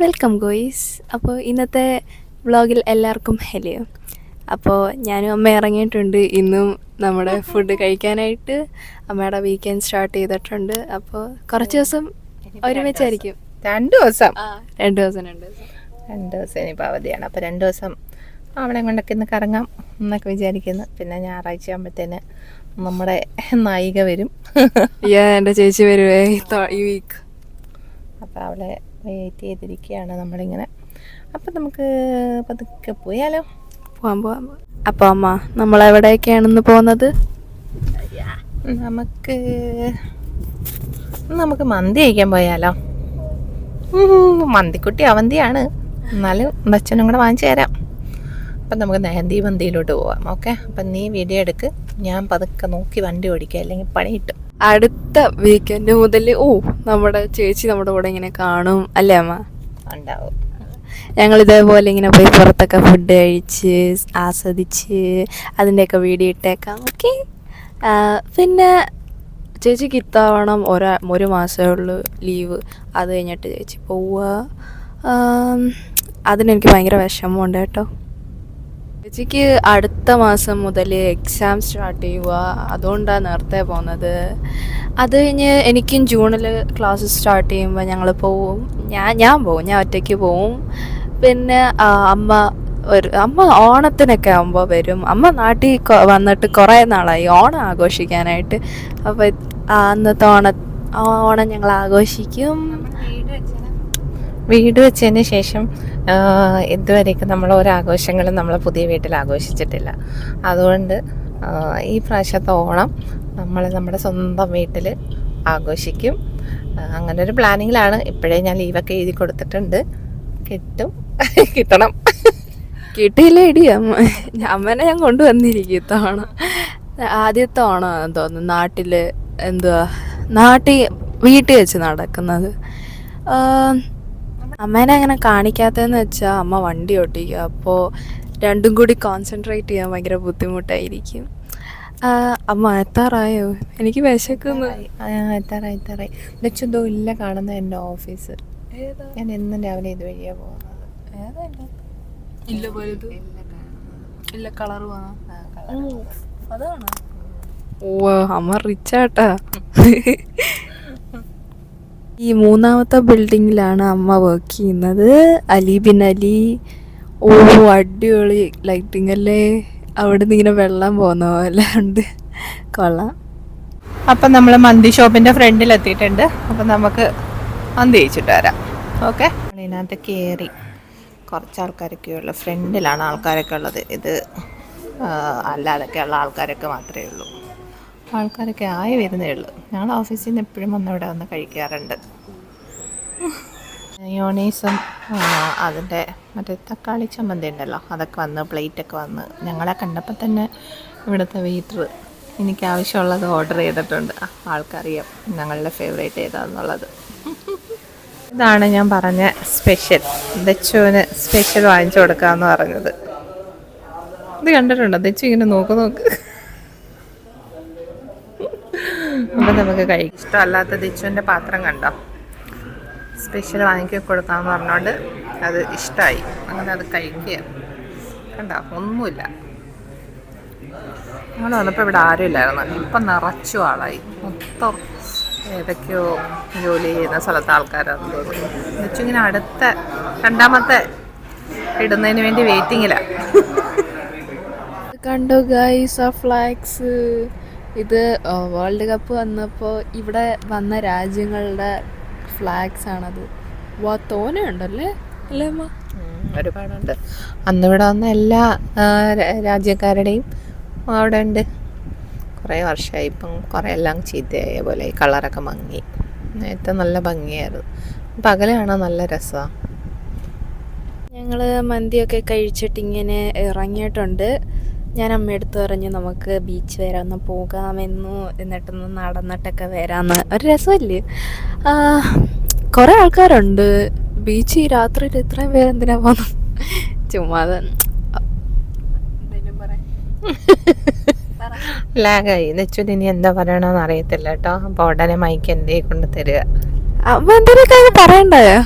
Welcome ഗോയ്സ്. അപ്പോൾ ഇന്നത്തെ വ്ളോഗിൽ എല്ലാവർക്കും ഹലോ. അപ്പോൾ ഞാനും അമ്മ ഇറങ്ങിയിട്ടുണ്ട്. ഇന്നും നമ്മുടെ ഫുഡ് കഴിക്കാനായിട്ട് അമ്മയുടെ വീക്കെൻഡ് സ്റ്റാർട്ട് ചെയ്തിട്ടുണ്ട്. അപ്പോൾ കുറച്ച് ദിവസം ഒരുമിച്ചായിരിക്കും. 2 ദിവസം 2 ദിവസം ഇനിയിപ്പോൾ അവധിയാണ്. അപ്പോൾ 2 ദിവസം അവളെ കൊണ്ടൊക്കെ ഇന്ന് കറങ്ങാം എന്നൊക്കെ വിചാരിക്കുന്നു. പിന്നെ ഞായറാഴ്ച ആകുമ്പോഴത്തേന് നമ്മുടെ നായിക വരും. എൻ്റെ ചേച്ചി വരുവേ ഈ വീക്ക്. അപ്പോൾ അവളെ വെയിറ്റ് ചെയ്തിരിക്കുകയാണ് നമ്മളിങ്ങനെ. അപ്പം നമുക്ക് പതുക്കെ പോയാലോ? പോവാം. അപ്പോൾ അമ്മ നമ്മളെവിടേക്കാണെന്ന് പോകുന്നത്? നമുക്ക് മന്തി കഴിക്കാൻ പോയാലോ? മന്തിക്കുട്ടി അവന്തിയാണ്, എന്നാലും അച്ഛനും കൂടെ വാങ്ങിച്ചു തരാം. അപ്പം നമുക്ക് നെഹന്തി മന്തിയിലോട്ട് പോവാം. ഓക്കെ, അപ്പം നീ വീഡിയോ എടുക്ക്, ഞാൻ പതുക്കെ നോക്കി വണ്ടി ഓടിക്കുക, അല്ലെങ്കിൽ പണി കിട്ടും. അടുത്ത വീക്കെൻഡ് മുതൽ നമ്മുടെ ചേച്ചി നമ്മുടെ കൂടെ ഇങ്ങനെ കാണും അല്ലേ അമ്മ? ഉണ്ടാവും. ഞങ്ങൾ ഇതേപോലെ ഇങ്ങനെ പോയി പുറത്തൊക്കെ ഫുഡ് കഴിച്ച് ആസ്വദിച്ച് അതിൻ്റെയൊക്കെ വീഡിയോ ഇട്ടേക്കാം. ഓക്കെ. പിന്നെ ചേച്ചിക്ക് ഇത്തവണ ഒരു മാസമേ ഉള്ളൂ ലീവ്. അത് കഴിഞ്ഞിട്ട് ചേച്ചി പോവുക. അതിനെനിക്ക് ഭയങ്കര വിഷമമുണ്ട് കേട്ടോ. ചേച്ചിക്ക് അടുത്ത മാസം മുതൽ എക്സാം സ്റ്റാർട്ട് ചെയ്യുക, അതുകൊണ്ടാണ് നേരത്തെ പോകുന്നത്. അത് കഴിഞ്ഞ് എനിക്കും ജൂണിൽ ക്ലാസ് സ്റ്റാർട്ട് ചെയ്യുമ്പോൾ ഞങ്ങൾ പോവും. ഞാൻ പോവും, ഞാൻ ഒറ്റയ്ക്ക് പോവും. പിന്നെ അമ്മ ഓണത്തിനൊക്കെ ആകുമ്പോൾ വരും. അമ്മ നാട്ടിൽ വന്നിട്ട് കുറേ നാളായി ഓണം ആഘോഷിക്കാനായിട്ട്. അപ്പോൾ അന്നത്തെ ഓണം ഞങ്ങൾ ആഘോഷിക്കും. വീട് വെച്ചതിന് ശേഷം ഇതുവരെയൊക്കെ നമ്മൾ ഓരാഘോഷങ്ങളും നമ്മൾ പുതിയ വീട്ടിൽ ആഘോഷിച്ചിട്ടില്ല. അതുകൊണ്ട് ഈ പ്രാവശ്യത്തെ ഓണം നമ്മൾ നമ്മുടെ സ്വന്തം വീട്ടിൽ ആഘോഷിക്കും. അങ്ങനെ ഒരു പ്ലാനിങ്ങിലാണ്. ഇപ്പോഴേ ഞാൻ ലീവൊക്കെ എഴുതി കൊടുത്തിട്ടുണ്ട്. കിട്ടണം. കിട്ടിയില്ല ഇടി അമ്മനെ ഞാൻ കൊണ്ടുവന്നിരിക്കും ഇത്തവണ. ആദ്യത്തെ ഓണം തോന്നുന്നു വീട്ടിൽ വെച്ച് നടക്കുന്നത്. അമ്മേനെ അങ്ങനെ കാണിക്കാത്തതെന്ന് വെച്ചാൽ അമ്മ വണ്ടി ഓട്ടിക്കുക. അപ്പോൾ രണ്ടും കൂടി കോൺസെൻട്രേറ്റ് ചെയ്യാൻ ഭയങ്കര ബുദ്ധിമുട്ടായിരിക്കും. അമ്മ എത്താറായോ? എനിക്ക് വിശക്കുന്നു. എത്താറായി. ലക്ഷന്തോ ഇല്ല കാണുന്ന എൻ്റെ ഓഫീസ്. ഞാൻ എന്നും രാവിലെ ഇതുവഴിയാണ് പോകുന്നത്. ഇല്ല കളർ അതാണ്. അമ്മ റിച്ചാട്ടാ. ഈ 3ാമത്തെ ബിൽഡിങ്ങിലാണ് അമ്മ വർക്ക് ചെയ്യുന്നത്. Ali bin Ali. അടിപൊളി ലൈറ്റിംഗ് അല്ലേ. അവിടെ നിന്ന് ഇങ്ങനെ വെള്ളം പോകുന്ന പോലെ ഉണ്ട്. കൊള്ളാം. അപ്പം നമ്മൾ മന്തി ഷോപ്പിൻ്റെ ഫ്രണ്ടിൽ എത്തിയിട്ടുണ്ട്. അപ്പം നമുക്ക് മന്തി കഴിച്ചിട്ട് വരാം. ഓക്കെ. ഇതിനകത്ത് കയറി കുറച്ച് ആൾക്കാരൊക്കെ ഉള്ളു. ഫ്രണ്ടിലാണ് ആൾക്കാരൊക്കെ ഉള്ളത്. ഇത് അല്ലാതൊക്കെയുള്ള ആൾക്കാരൊക്കെ മാത്രമേ ഉള്ളൂ. ആൾക്കാരൊക്കെ ആയി വരുന്നേ ഉള്ളൂ. ഞങ്ങൾ ഓഫീസിൽ നിന്ന് എപ്പോഴും ഇവിടെ വന്ന് കഴിക്കാറുണ്ട്. യോണീസും അതിൻ്റെ മറ്റേ തക്കാളി ചമ്മന്തി ഉണ്ടല്ലോ, അതൊക്കെ വന്ന് പ്ലേറ്റൊക്കെ വന്ന്. ഞങ്ങളെ കണ്ടപ്പോൾ തന്നെ ഇവിടുത്തെ വെയിറ്റർ എനിക്ക് ആവശ്യമുള്ളത് ഓർഡർ ചെയ്തിട്ടുണ്ട്. ആൾക്കറിയാം ഞങ്ങളുടെ ഫേവറേറ്റ് ഏതാണെന്നുള്ളത്. ഇതാണ് ഞാൻ പറഞ്ഞ സ്പെഷ്യൽ. ദച്ചുവിന് സ്പെഷ്യൽ വാങ്ങിച്ചു കൊടുക്കാമെന്ന് പറഞ്ഞത്. ഇത് കണ്ടിട്ടുണ്ടോ? ദച്ചു ഇങ്ങനെ നോക്ക്. അപ്പം നമുക്ക് കഴിക്കും. ഇഷ്ടമല്ലാത്ത ദച്ചുവിൻ്റെ പാത്രം കണ്ടോ? സ്പെഷ്യൽ വാങ്ങിക്കി കൊടുക്കാമെന്ന് പറഞ്ഞുകൊണ്ട് അത് ഇഷ്ടമായി. അങ്ങനെ അത് കഴിക്കുക. കണ്ടോ? ഒന്നുമില്ല. ഞങ്ങൾ വന്നപ്പോൾ ഇവിടെ ആരും ഇല്ലായിരുന്നു. ഇപ്പം നിറച്ചു ആളായി. മൊത്തം ഏതൊക്കെയോ ജോലി ചെയ്യുന്ന സ്ഥലത്ത് ആൾക്കാരാണെന്ന് തോന്നുന്നു. ദച്ചിങ്ങനെ അടുത്ത 2ാമത്തെ ഇടുന്നതിന് വേണ്ടി വെയിറ്റിങ്ങിലാണ്. കണ്ടോ ഗൈസ് ആ ഫ്ലാഗ്സ്? ഇത് വേൾഡ് കപ്പ് വന്നപ്പോൾ ഇവിടെ വന്ന രാജ്യങ്ങളുടെ ഫ്ലാഗ്സ് ആണത്. തോനെയുണ്ടല്ലേ അല്ലേ അമ്മ? ഒരുപാടുണ്ട്. അന്നിവിടെ വന്ന എല്ലാ രാജ്യക്കാരുടെയും അവിടെ ഉണ്ട്. കുറേ വർഷമായി. ഇപ്പം കുറേ എല്ലാം ചീത്തയായ പോലെ ഈ കളറൊക്കെ മങ്ങി. നേരത്തെ നല്ല ഭംഗിയായിരുന്നു. പകല് കാണാൻ നല്ല രസമാണ്. ഞങ്ങൾ മന്തിയൊക്കെ കഴിച്ചിട്ട് ഇങ്ങനെ ഇറങ്ങിയിട്ടുണ്ട്. ഞാൻ അമ്മയെടുത്ത് പറഞ്ഞ് നമുക്ക് ബീച്ച് വരെ ഒന്ന് പോകാമെന്നു, എന്നിട്ടൊന്ന് നടന്നിട്ടൊക്കെ വരാമെന്ന്. ഒരു രസമല്ലേ? കുറേ ആൾക്കാരുണ്ട് ബീച്ച്. രാത്രിയിൽ ഇത്രയും പേരെന്തിനാ പോകുന്നത്? ചുമ്മാതെ ലാഗായി. നെച്ചുവിന് ഇനി എന്താ പറയണമെന്ന് അറിയത്തില്ല കേട്ടോ. അപ്പോൾ ഉടനെ മൈക്ക് എൻ്റെ കൊണ്ട് തരിക. അമ്മ എന്തെങ്കിലുമൊക്കെ പറയണ്ടായോ?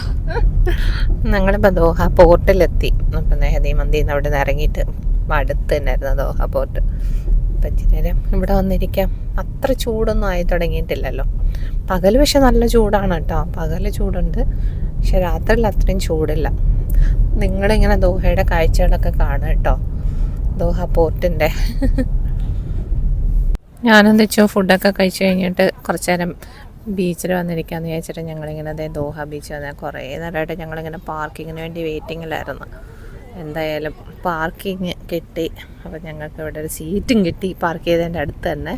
ഞങ്ങളിപ്പോൾ ദോഹ പോർട്ടിലെത്തി. അപ്പം നെഹദി മന്തിയിൽ നിന്ന് അവിടെ നിന്ന് ഇറങ്ങിയിട്ട് അടുത്ത് തന്നെയായിരുന്നു ദോഹ പോർട്ട്. അപ്പം ഇച്ചിരി നേരം ഇവിടെ വന്നിരിക്കാം. അത്ര ചൂടൊന്നും ആയി തുടങ്ങിയിട്ടില്ലല്ലോ. പകൽ പക്ഷെ നല്ല ചൂടാണ് കേട്ടോ. പകൽ ചൂടുണ്ട്, പക്ഷെ രാത്രിയിൽ അത്രയും ചൂടില്ല. നിങ്ങളിങ്ങനെ ദോഹയുടെ കാഴ്ചകളൊക്കെ കാണുക കേട്ടോ, ദോഹ പോർട്ടിൻ്റെ. ഞാനെന്ത് വെച്ചോ ഫുഡൊക്കെ കഴിച്ച് കഴിഞ്ഞിട്ട് കുറച്ച് നേരം ബീച്ചിൽ വന്നിരിക്കാമെന്ന് വിചാരിച്ചിട്ട് ഞങ്ങളിങ്ങനെ അതേ ദോഹ ബീച്ച് വന്നാൽ കുറേ നേരമായിട്ട് ഞങ്ങളിങ്ങനെ പാർക്കിങ്ങിന് വേണ്ടി വെയിറ്റിങ്ങിലായിരുന്നു. എന്തായാലും പാർക്കിങ് കിട്ടി. അപ്പോൾ ഞങ്ങൾക്ക് ഇവിടെ ഒരു സീറ്റും കിട്ടി പാർക്ക് ചെയ്തതിൻ്റെ അടുത്ത് തന്നെ.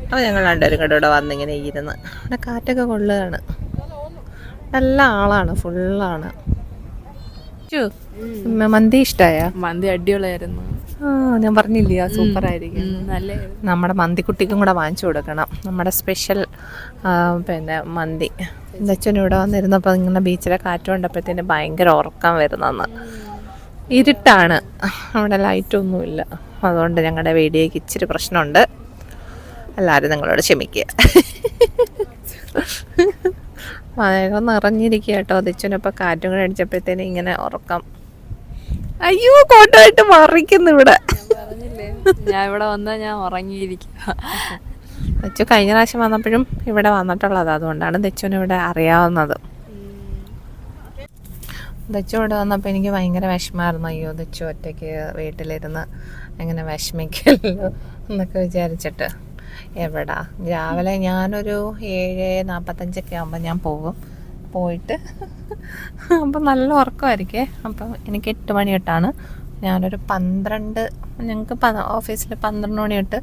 അപ്പോൾ ഞങ്ങൾ രണ്ടുപേരും കൂടെ ഇവിടെ വന്നിങ്ങനെ ഇരുന്ന് അവിടെ കാറ്റൊക്കെ കൊള്ളുകയാണ്. നല്ല ആളാണ്, ഫുള്ളാണ്. മന്തി ഇഷ്ടമായ? മന്തി അടിപൊളിയായിരുന്നു. ഞാൻ പറഞ്ഞില്ലേ സൂപ്പറായിരിക്കും. നല്ല നമ്മുടെ മന്തിക്കുട്ടിക്കും കൂടെ വാങ്ങിച്ചു കൊടുക്കണം, നമ്മുടെ സ്പെഷ്യൽ പിന്നെ മന്തി. ദച്ചനും ഇവിടെ വന്നിരുന്നപ്പോൾ ഇങ്ങനെ ബീച്ചിലെ കാറ്റ് കൊണ്ടപ്പോഴത്തേന് ഭയങ്കര ഉറക്കം വരുന്നെന്ന്. ഇരുട്ടാണ്, അവിടെ ലൈറ്റൊന്നുമില്ല. അതുകൊണ്ട് ഞങ്ങളുടെ വീഡിയോയ്ക്ക് ഇച്ചിരി പ്രശ്നമുണ്ട്. എല്ലാവരും നിങ്ങളോട് ക്ഷമിക്കുക. വേഗം നിറഞ്ഞിരിക്കുക കേട്ടോ. ദച്ചനപ്പോൾ കാറ്റും കൂടെ അടിച്ചപ്പോഴത്തേന് ഇങ്ങനെ ഉറക്കം. അയ്യോ കോട്ടമായിട്ട് മറിക്കുന്നു ഇവിടെ. ഞാൻ ഇവിടെ വന്നാൽ ഞാൻ ഉറങ്ങിയിരിക്കുക. ദച്ചു കഴിഞ്ഞ പ്രാവശ്യം വന്നപ്പോഴും ഇവിടെ വന്നിട്ടുള്ളത്, അതുകൊണ്ടാണ് ദച്ചുവിന് ഇവിടെ അറിയാവുന്നത്. ദച്ചു ഇവിടെ വന്നപ്പോൾ എനിക്ക് ഭയങ്കര വിഷമമായിരുന്നു. അയ്യോ ദച്ചു ഒറ്റയ്ക്ക് വീട്ടിലിരുന്ന് എങ്ങനെ വിഷമിക്കല്ലോ എന്നൊക്കെ വിചാരിച്ചിട്ട്. എവിടാ രാവിലെ ഞാനൊരു 7:45 ആകുമ്പോൾ ഞാൻ പോയിട്ട് അപ്പം നല്ല ഉറക്കമായിരിക്കേ. അപ്പം എനിക്ക് 8 മണി തൊട്ടാണ്. ഞാനൊരു 12, ഞങ്ങൾക്ക് ഓഫീസിൽ 12 മണി തൊട്ട്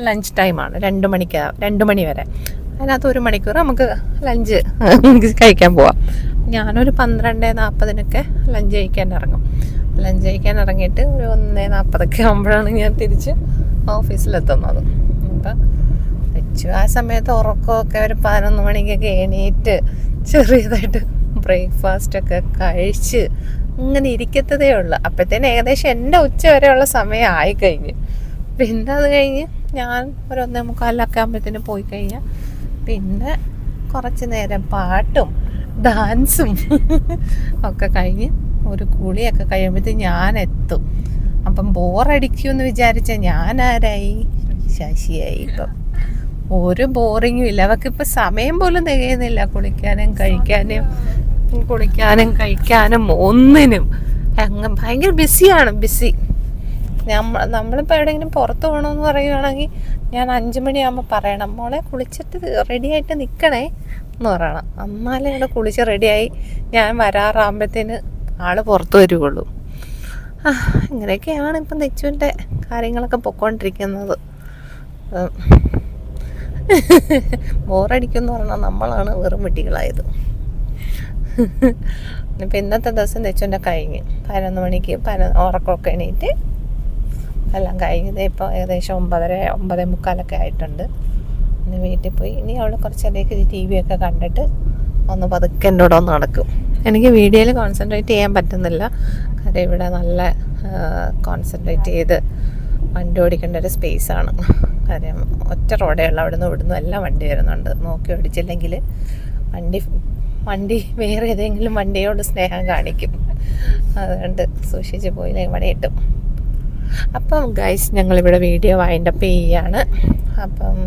ലഞ്ച് ടൈമാണ്. 2 മണി വരെ. അതിനകത്ത് 1 മണിക്കൂർ നമുക്ക് ലഞ്ച് കഴിക്കാൻ പോവാം. ഞാനൊരു 12:40 ലഞ്ച് കഴിക്കാൻ ഇറങ്ങും. ലഞ്ച് കഴിക്കാൻ ഇറങ്ങിയിട്ട് ഒരു 1:40 ആകുമ്പോഴാണ് ഞാൻ തിരിച്ച് ഓഫീസിലെത്തുന്നത്. അപ്പം വെച്ചു ആ സമയത്ത് ഉറക്കമൊക്കെ ഒരു 11 മണിക്കൊക്കെ എണീറ്റ് ചെറിയതായിട്ട് ബ്രേക്ക്ഫാസ്റ്റൊക്കെ കഴിച്ച് ഇങ്ങനെ ഇരിക്കത്തതേ ഉള്ളൂ. അപ്പോഴത്തേന് ഏകദേശം എൻ്റെ ഉച്ച വരെയുള്ള സമയം ആയിക്കഴിഞ്ഞ്. പിന്നെ അത് കഴിഞ്ഞ് ഞാൻ ഒരു 1:45 ആകുമ്പോഴത്തേന് പോയി കഴിഞ്ഞാൽ പിന്നെ കുറച്ച് നേരം പാട്ടും ഡാൻസും ഒക്കെ കഴിഞ്ഞ് ഒരു കുളിയൊക്കെ കഴിയുമ്പോഴത്തേന് ഞാൻ എത്തും. അപ്പം ബോറടിക്കുമെന്ന് വിചാരിച്ച ഞാനാരായി? ശശിയായി. ഇപ്പം ഒരു ബോറിങ്ങും ഇല്ല. അവൾക്കിപ്പോൾ സമയം പോലും തികയുന്നില്ല കുളിക്കാനും കഴിക്കാനും ഒന്നിനും. അങ്ങ് ഭയങ്കര ബിസിയാണ്. നമ്മളിപ്പോൾ എവിടെയെങ്കിലും പുറത്ത് പോകണമെന്ന് പറയുകയാണെങ്കിൽ ഞാൻ 5 മണിയാകുമ്പോൾ പറയണം, മോളെ കുളിച്ചിട്ട് റെഡിയായിട്ട് നിൽക്കണേ എന്ന് പറയണം. എന്നാലേ അവിടെ കുളിച്ച് റെഡിയായി ഞാൻ വരാറാകുമ്പോഴത്തേന് ആൾ പുറത്ത് വരുവുള്ളൂ. ഇങ്ങനെയൊക്കെയാണ് ഇപ്പം ദച്ചുവിൻ്റെ കാര്യങ്ങളൊക്കെ പൊയ്ക്കൊണ്ടിരിക്കുന്നത്. ബോറടിക്കുമെന്ന് പറഞ്ഞാൽ നമ്മളാണ് വെറും വെട്ടികളായത്. ഇപ്പം ഇന്നത്തെ ദിവസം ദച്ചുവിൻ്റെ കഴിഞ്ഞ് 11 മണിക്ക് ഉറക്കമൊക്കെ എണീറ്റ് എല്ലാം കഴിഞ്ഞത്. ഇപ്പോൾ ഏകദേശം 9:45 ആയിട്ടുണ്ട്. ഇനി വീട്ടിൽ പോയി ഇനി അവൾ കുറച്ചേരേക്ക് TV ഒക്കെ കണ്ടിട്ട് ഒന്ന് പതുക്കെ എൻ്റെ കൂടെ ഒന്ന് നടക്കും. എനിക്ക് വീഡിയോയിൽ കോൺസെൻട്രേറ്റ് ചെയ്യാൻ പറ്റുന്നില്ല. കാര്യം ഇവിടെ നല്ല കോൺസെൻട്രേറ്റ് ചെയ്ത് വണ്ടി ഓടിക്കേണ്ട ഒരു സ്പേസാണ്. കാര്യം ഒറ്റ റോഡേ ഉള്ളൂ. അവിടെ നിന്ന് ഇവിടുന്ന് എല്ലാം വണ്ടി വരുന്നുണ്ട്. നോക്കി ഓടിച്ചില്ലെങ്കിൽ വണ്ടി വേറെ ഏതെങ്കിലും വണ്ടിയോട് സ്നേഹം കാണിക്കും. അതുകൊണ്ട് സൂക്ഷിച്ച് പോയില്ലെങ്കിൽ പണി കിട്ടും. അപ്പം ഗൈസ് ഞങ്ങളിവിടെ വീഡിയോ വൈൻഡപ്പ് ചെയ്യുകയാണ്. അപ്പം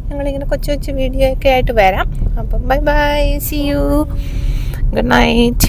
ഞങ്ങളിങ്ങനെ കൊച്ചു വീഡിയോ ഒക്കെ ആയിട്ട് വരാം. അപ്പം bye, see you, good night.